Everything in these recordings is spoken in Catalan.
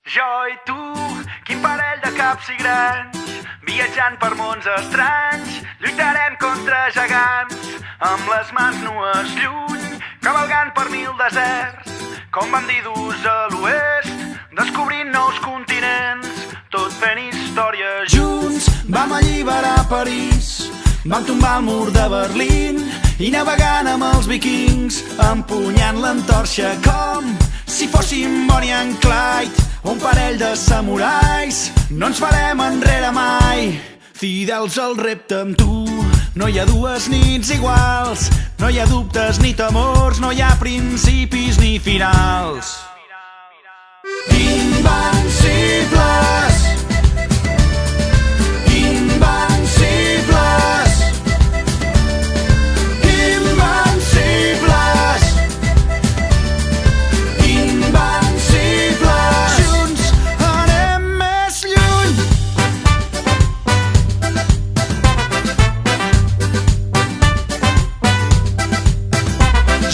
Jo i tu, quin parell de caps i grans, viatjant per mons estranys, lluitarem contra gegants, amb les mans nues lluny, cavalgant per 1000 deserts, com bandidus a l'oest, descobrint nous continents, tot fent història junts. Vam alliberar París, vam tombar el mur de Berlín i navegant amb els vikings, empunyant l'antorxa com si fóssim Bonnie and Clyde, un parell de samurais. No ens farem enrere mai, fidels al repte amb tu. No hi ha dues nits iguals, no hi ha dubtes ni temors, no hi ha principis ni finals. Invencibles, invencibles, invencibles, invencibles. Junts anem més lluny.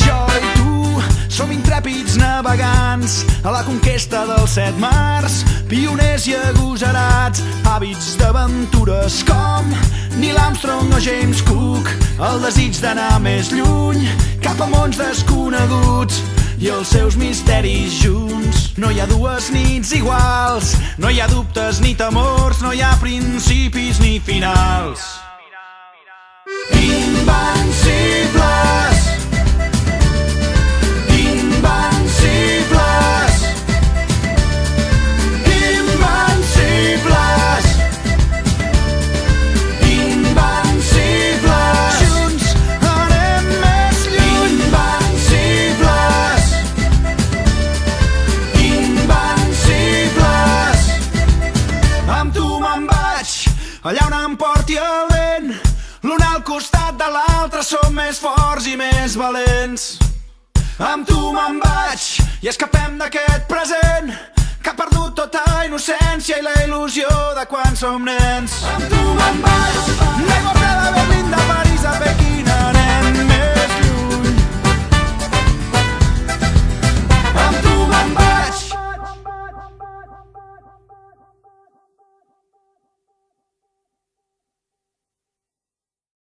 Jo i tu som intrèpids navegants a la conquesta dels 7 mars, pioners i agosarats, hàbits d'aventures com Neil Armstrong o James Cook, el desig d'anar més lluny, cap a mons desconeguts i els seus misteris junts. No hi ha dues nits iguals, no hi ha dubtes ni temors, no hi ha principis ni finals. Invencibles, invencibles, invencibles, invencibles. Junts anem més lluny. Invencibles, invencibles. Amb tu me'n vaig, allà on em porti el vent, l'un al costat de l'altre som més forts i més valents. Amb tu me'n vaig i escapem d'aquest present que ha perdut tota innocència i la il·lusió de quan som nens. Amb tu me'n vaig, de Berlín, de París a Pequín.